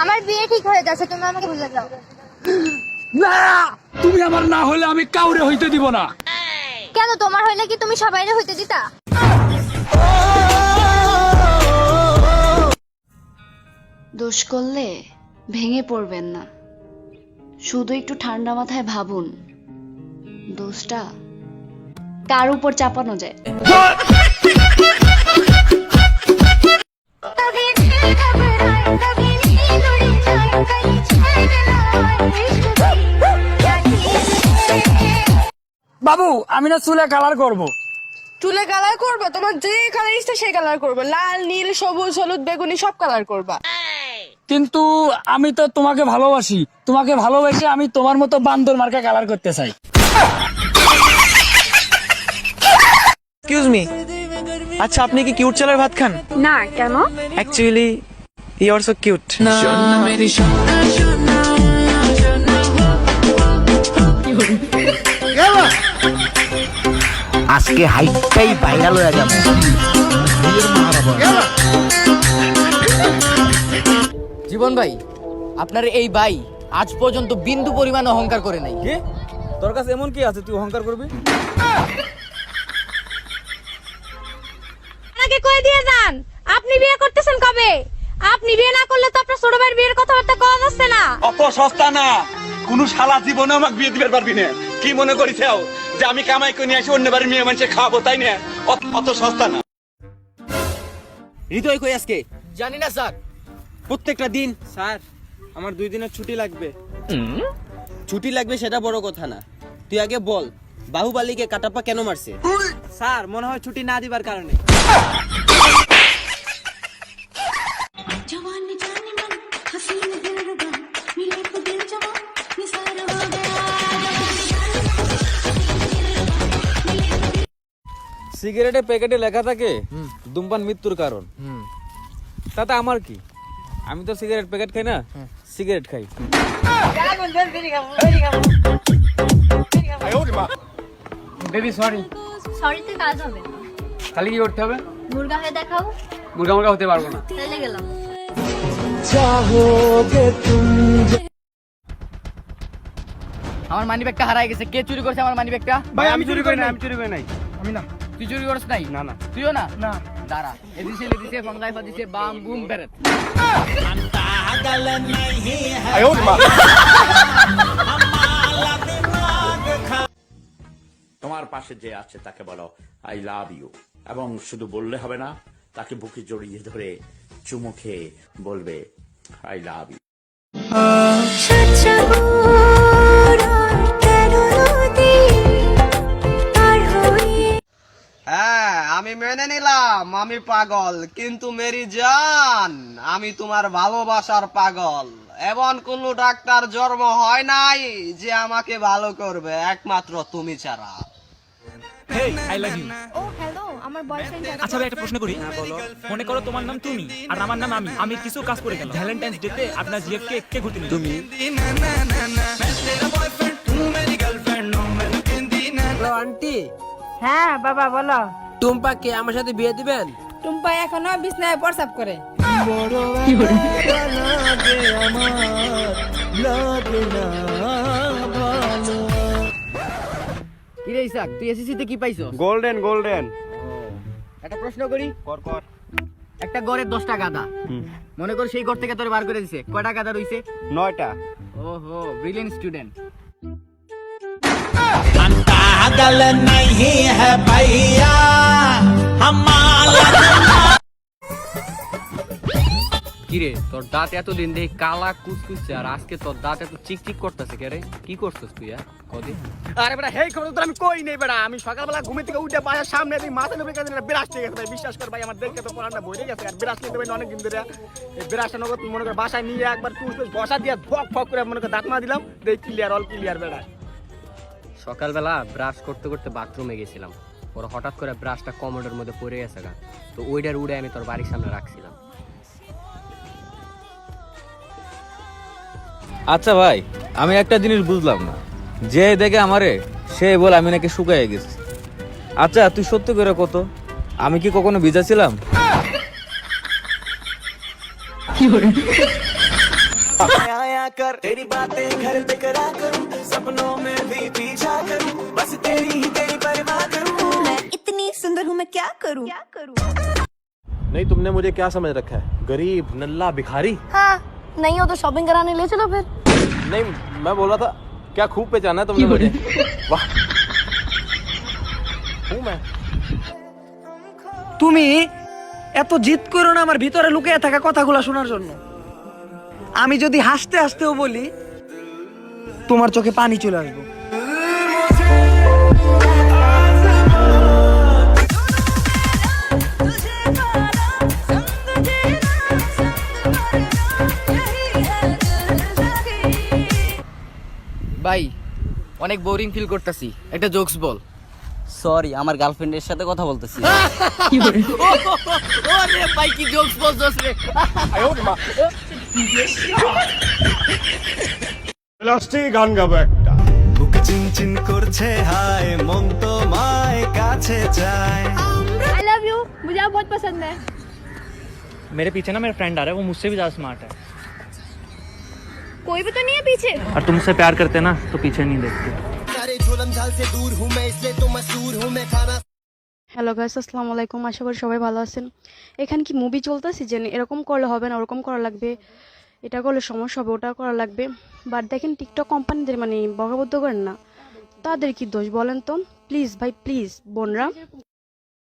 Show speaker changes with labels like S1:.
S1: আমার বিয়ে ঠিক হয়ে যাচ্ছে, তুমি আমাকে ভুলে যাও।
S2: না, তুমি আমার না হলে আমি কাউরে হইতে দিব না।
S1: কেন, তোমার হইলে কি তুমি সবাইরে হইতে দিতা?
S3: দোষ করলে ভেঙে পড়বেন না, শুধু একটু ঠান্ডা মাথায় ভাবুন দোষটা কার উপর চাপানো যায়।
S2: বাবু, আমি না চুলে কালার করব।
S4: চুলে কালার করবে? তোমার যে কালার ইচ্ছা সেই কালার করবে, লাল, নীল, সবুজ, হলুদ, বেগুনি সব কালার করবা।
S2: কিন্তু আমি তো তোমাকে ভালোবাসি, তোমাকে ভালোবেসে আমি তোমার মতো বান্দর মার্কা কালার করতে চাই।
S5: এক্সকিউজ মি, আচ্ছা আপনি কি কিউট চালের ভাত খান?
S4: না, কেন?
S5: Actually you are so cute.
S6: আজকে হাইটটাই ভাইরাল হয়ে যাবে।
S7: জীবন ভাই, আপনার এই ভাই আজ পর্যন্ত বিন্দু পরিমাণ অহংকার করে নাই।
S5: কি তোর কাছে এমন কি আছে তুই অহংকার করবি?
S1: আমাকে কই দিয়ে যান, আপনি বিয়ে করতেছেন কবে? আপনি বিয়ে না করলে তো আপনার ছোট ভাইয়ের বিয়ের কথাবার্তা কওয়া যাচ্ছে না।
S8: অত সস্তা না, কোন শালা জীবনে আমাকে বিয়ে দিতে পারবি না। কি মনে করিস যে আমি কামাই করে নিয়ে আসি অন্য বাড়ির মেয়ে মানুষে খাওয়াবো, তাই না? অত সস্তা না।
S5: হৃদয় কই আজকে?
S7: জানি না স্যার।
S5: প্রত্যেকটা দিন স্যার আমার 2 দিনের ছুটি লাগবে। ছুটি লাগবে সেটা বড় কথা না, তুই আগে বল বাহুবালিকে কাটাপ্পা কেন মারছে? স্যার মনে হয় ছুটি না দিবার কারণে। সিগারেটের প্যাকেটে লেখা থাকে ধূমপান মৃত্যুর কারণ। তাতে আমার কি? আমি তো সিগারেট প্যাকেট খাই না, সিগারেট খাই।
S2: Baby sorry.
S1: সরিতে কাজ হবে না,
S2: তাহলে কি করতে হবে?
S1: মুরগা হয়ে দেখাও।
S2: মুরগা মুরগা হতে পারবো না।
S1: চলে গেলাম।
S7: আমার মানি ব্যাগটা হারাই গেছে। কে চুরি করছে আমার মানি ব্যাগটা?
S5: ভাই আমি চুরি করি না, আমি চুরি করি নাই।
S2: আমি না।
S7: তুই চুরি করছ নাই?
S5: না না।
S7: তুইও না?
S2: না।
S7: দাঁড়া, এদিছে ফংলাই ফাদিছে বাম বুম বেরেত।
S9: তোমার পাশে যে আছে তাকে বলো আই লাভ ইউ, এবং শুধু বললে হবে না, তাকে বুকে জড়িয়ে ধরে চুমু খেয়ে বলবে আই লাভ ইউ।
S10: হ্যাঁ আমি মেনে নিলাম আমি পাগল, কিন্তু মেরি জান আমি তোমার ভালোবাসার পাগল। এমন কোন ডাক্তার জন্ম হয় নাই যে আমাকে ভালো করবে, একমাত্র তুমি ছাড়া।
S5: Hey I love you.
S1: ও হ্যালো, আমার বয়ফ্রেন্ড।
S5: আচ্ছা ভাই একটা প্রশ্ন করি। মনে করো তোমার নাম তুমি আর আমার নাম আমি। আমি কিছু কাজ করে গেলাম, ভ্যালেন্টাইন্স ডে তে আপনার জিএফ কে কে ঘুরতে নিয়ে তুমি।
S7: Hello aunty.
S4: হ্যাঁ বাবা বলো।
S7: টুম্পাকে আমার সাথে বিয়ে দিবেন?
S4: টুম্পা এখনো বিছনায় প্রস্রাব করে।
S7: কি রে ইসাক, তুই এসএসসি তে কি পাইছো?
S5: Golden golden.
S7: একটা প্রশ্ন করি।
S5: কর কর।
S7: একটা গড়ে 10টা গাদা, মনে কর সেই ঘর থেকে তোরে বার করে দিছে, কয়টা গাদা রইছে?
S5: 9টা।
S7: ওহো, ব্রিলিয়েন্ট স্টুডেন্ট। কিরে তোর দাঁত এতদিন দেখি কালা কুচকুচছে, আর আজকে তোর দাঁত এত চিকচিক করতেছে কে রে? কি করছিস তুই? কদি
S5: আরে বেটা হেই খবর তো আমি কই নেই বেটা। আমি সকালবেলা ঘুম থেকে উঠে বাসার সামনে দিয়ে মাথা নেবে কাছে বিরাজ ঠিক আছে ভাই, বিশ্বাস কর ভাই আমার দেখে তো পড়াটা বইরে গেছে। আর বিরাজ নিতে ভাই অনেক দিন ধরে এই বিরাজটা নগদ মনে কর বাসায় নিয়ে একবার টুস বসা দিয়ে ফক ফক করে মনে কর দাঁত মা দিলাম, দেখ ক্লিয়ার অল ক্লিয়ার বেটা।
S7: সকালবেলা ব্রাশ করতে করতে বাথরুমে গেছিলাম, ওরা হঠাৎ করে ব্রাশটা কমোডের মধ্যে পড়ে গেছে গা, তো ওইটার উড়ে আমি তোর বাড়ির সামনে রাখছিলাম।
S5: আচ্ছা ভাই আমি একটা জিনিস বুঝলাম না, যে দেখে আমারে সে বল আমি নাকি শুকায় গেছি। আচ্ছা তুই সত্যি করে কত, আমি কি কখনো ভিজা ছিলাম?
S11: इतनी सुंदर हूँ मैं क्या करूँ
S10: नहीं तुमने मुझे क्या समझ रखा है, गरीब नल्ला भिखारी?
S1: हाँ नहीं हो तो शॉपिंग कराने ले चलो फिर।
S10: नहीं, मैं बोल रहा था क्या खूब पहचाना है तुमने मुझे। वाह, हूँ मैं।
S2: তুমি এত জিদ করো না আমার ভিতরে লুকিয়ে থাকা কথাগুলো শোনার জন্য। আমি যদি হাসতে হাসতেও বলি তোমার চোখে পানি চলে আসবে।
S6: ভাই অনেক বোরিং ফিল করতেছি, একটা জোকস বল। সরি, আমার গার্লফ্রেন্ডের সাথে কথা বলতেছি। ওরে ভাই কি জোকস বলছস রে।
S5: লাস্টে গান গাবো একটা।
S11: বুক চিনচিন করছে হায় মন তো মায় কাছে চায়
S1: आई लव यू, मुझे आप बहुत पसंद है।
S2: मेरे पीछे ना मेरा फ्रेंड आ रहा है, वो मुझसे भी ज्यादा स्मार्ट है।
S1: कोई भी तो नहीं है पीछे।
S2: और तुमसे प्यार करते ना तो पीछे नहीं देखते।
S4: হ্যালো গাইস, আসসালামু আলাইকুম। আশা করি সবাই ভালো আছেন। এখানে কি মুভি চলতেছে যে এরকম করলে হবে না, ওরকম করা লাগবে, এটা করলে সমস্যা হবে, ওটা করা লাগবে। বাট দেখেন টিকটক কোম্পানিদের মানে বকাবদ্ধ করেন না, তাদের কি দোষ বলেন তো? প্লিজ ভাই প্লিজ বোনরা